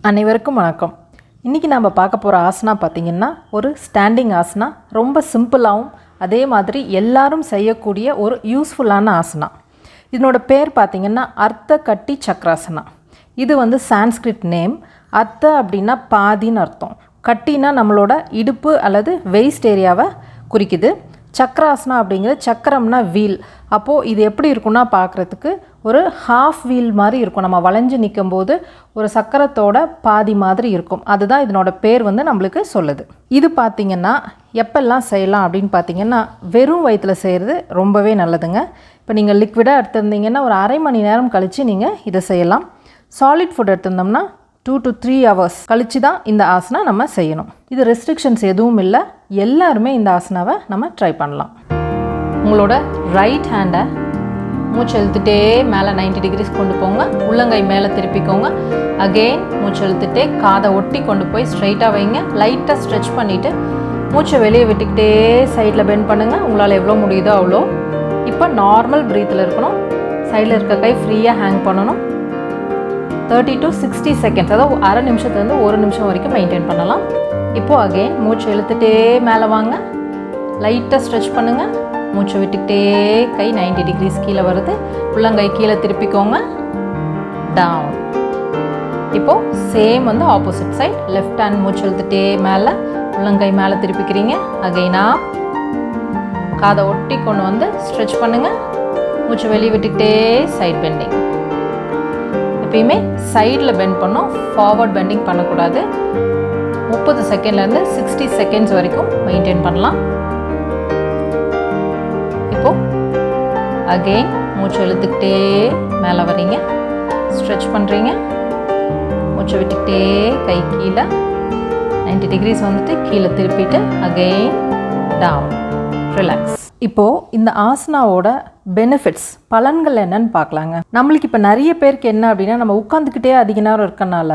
அனைவருக்கும் வணக்கம். இன்றைக்கி நாம் பார்க்க போகிற ஆசனா பார்த்திங்கன்னா ஒரு ஸ்டாண்டிங் ஆசனா. ரொம்ப சிம்பிளாகவும் அதே மாதிரி எல்லாரும் செய்யக்கூடிய ஒரு யூஸ்ஃபுல்லான ஆசனா. இதனோட பேர் பார்த்திங்கன்னா அர்த்த கட்டி சக்கராசனா. இது சான்ஸ்கிரிட் நேம். அர்த்த அப்படின்னா பாதின்னு அர்த்தம். கட்டினா நம்மளோட இடுப்பு அல்லது வெயிஸ்ட் ஏரியாவை குறிக்குது. சக்கராசனா அப்படிங்கிறது சக்கரம்னா வீல். அப்போது இது எப்படி இருக்குன்னா பார்க்குறதுக்கு ஒரு ஹாஃப் வீல் மாதிரி இருக்கும். நம்ம வளைஞ்சு நிற்கும்போது ஒரு சக்கரத்தோட பாதி மாதிரி இருக்கும். அதுதான் இதனோட பேர் நம்மளுக்கு சொல்லுது. இது பார்த்திங்கன்னா எப்பெல்லாம் செய்யலாம் அப்படின்னு பார்த்திங்கன்னா வெறும் வயிற்றில் செய்கிறது ரொம்பவே நல்லதுங்க. இப்போ நீங்கள் லிக்விடாக எடுத்திருந்தீங்கன்னா ஒரு அரை மணி நேரம் கழித்து நீங்கள் இதை செய்யலாம். சாலிட் ஃபுட் எடுத்திருந்தோம்னா 2 to 3 hours கழித்து தான் இந்த ஆசனா நம்ம செய்யணும். இது ரெஸ்ட்ரிக்ஷன்ஸ் எதுவும் இல்லை. எல்லாருமே இந்த ஆசனாவை நம்ம ட்ரை பண்ணலாம். உங்களோட ரைட் ஹேண்டை மூச்சு இழுத்துட்டே மேலே 90 degrees கொண்டு போங்க. உள்ளங்கை மேலே திருப்பிக்கோங்க. அகெயின் மூச்சு இழுத்துட்டே காதை ஒட்டி கொண்டு போய் ஸ்ட்ரைட்டாக வைங்க. லைட்டாக ஸ்ட்ரெச் பண்ணிவிட்டு மூச்சை வெளியே விட்டுக்கிட்டே சைடில் பெண்ட் பண்ணுங்கள். உங்களால் எவ்வளோ முடியுதோ அவ்வளோ. இப்போ நார்மல் ப்ரீத்தில் இருக்கணும். சைடில் இருக்க கை ஃப்ரீயாக ஹேங் பண்ணணும். 30 to 60 seconds, அதாவது அரை நிமிஷத்துலேருந்து 1 நிமிஷம் வரைக்கும் மெயின்டைன் பண்ணலாம். இப்போது அகெயின் மூச்சு இழுத்துட்டே மேலே வாங்க. லைட்டாக ஸ்ட்ரெச் பண்ணுங்கள். மூச்சை விட்டுக்கிட்டே கை 90 degrees கீழே வருது. உள்ளங்கை கீழே திருப்பிக்கோங்க. டவுன். இப்போது same opposite side. Left hand மூச்சு இழுத்துட்டே மேலே, உள்ளங்கை மேலே திருப்பிக்கிறீங்க. அகெயினா காதை ஒட்டி கொண்டு ஸ்ட்ரெச் பண்ணுங்கள். மூச்சு வெளியே விட்டுக்கிட்டே சைட் பெண்டிங். எப்பயுமே சைடில் பெண்ட் பண்ணோம், ஃபார்வர்ட் பெண்டிங் பண்ணக்கூடாது. 30 செகண்ட்லேருந்து 60 seconds வரைக்கும் மெயின்டைன் பண்ணலாம். இப்போது அகெயின் மூச்சு இழுத்துக்கிட்டே மேலே வரீங்க. ஸ்ட்ரெச் பண்ணுறீங்க. மூச்சு விட்டுக்கிட்டே கை கீழே 90 degrees கீழே திருப்பிட்டு அகெயின் டவுன். ரிலாக்ஸ். இப்போது இந்த ஆசனாவோட பெனிஃபிட்ஸ், பலன்கள் என்னன்னு பார்க்கலாங்க. நம்மளுக்கு இப்போ நிறைய பேருக்கு என்ன அப்படின்னா, நம்ம உட்காந்துக்கிட்டே அதிக நேரம் இருக்கனால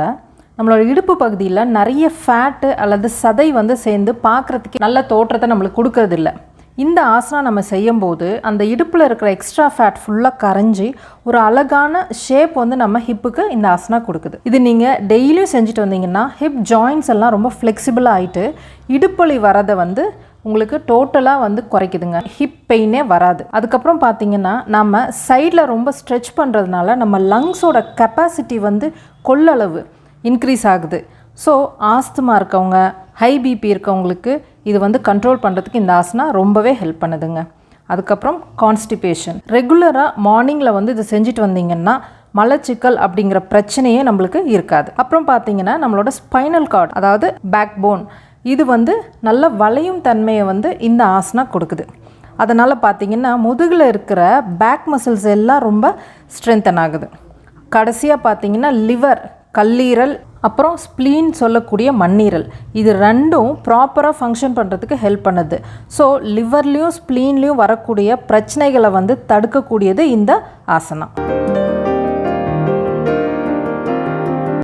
நம்மளோட இடுப்பு பகுதியில் நிறைய ஃபேட்டு அல்லது சதை சேர்ந்து பார்க்குறதுக்கு நல்ல தோற்றத்தை நம்மளுக்கு கொடுக்கறதில்ல. இந்த ஆசனா நம்ம செய்யும்போது அந்த இடுப்பில் இருக்கிற எக்ஸ்ட்ரா ஃபேட் ஃபுல்லாக கரைஞ்சி ஒரு அழகான ஷேப் நம்ம ஹிப்புக்கு இந்த ஆசனா கொடுக்குது. இது நீங்கள் டெய்லியும் செஞ்சுட்டு வந்தீங்கன்னா ஹிப் ஜாயின்ஸ் எல்லாம் ரொம்ப ஃப்ளெக்சிபிளாக ஆகிட்டு இடுப்பலி வரதை உங்களுக்கு டோட்டலாக குறைக்குதுங்க. ஹிப் பெயினே வராது. அதுக்கப்புறம் பார்த்தீங்கன்னா நம்ம சைடில் ரொம்ப ஸ்ட்ரெச் பண்ணுறதுனால நம்ம லங்ஸோட கெப்பாசிட்டி கொள்ளளவு இன்க்ரீஸ் ஆகுது. ஸோ ஆஸ்துமா இருக்கவங்க, ஹை பிபி இருக்கவங்களுக்கு இது கண்ட்ரோல் பண்ணுறதுக்கு இந்த ஆசனா ரொம்பவே ஹெல்ப் பண்ணுதுங்க. அதுக்கப்புறம் கான்ஸ்டிபேஷன். ரெகுலராக மார்னிங்கில் இது செஞ்சுட்டு வந்தீங்கன்னா மலச்சிக்கல் அப்படிங்கிற பிரச்சனையே நம்மளுக்கு இருக்காது. அப்புறம் பார்த்தீங்கன்னா நம்மளோட ஸ்பைனல் கார்டு, அதாவது பேக் போன், இது நல்ல வளையும் தன்மையை இந்த ஆசனா கொடுக்குது. அதனால் பார்த்திங்கன்னா முதுகில் இருக்கிற பேக் மசில்ஸ் எல்லாம் ரொம்ப ஸ்ட்ரென்தன் ஆகுது. கடைசியாக பார்த்திங்கன்னா லிவர், கல்லீரல், அப்புறம் ஸ்ப்ளீன் சொல்லக்கூடிய மண்ணீரல், இது ரெண்டும் ப்ராப்பராக ஃபங்க்ஷன் பண்ணுறதுக்கு ஹெல்ப் பண்ணுது. ஸோ லிவர்லேயும் ஸ்ப்ளீன்லேயும் வரக்கூடிய பிரச்சனைகளை தடுக்கக்கூடியது இந்த ஆசனா.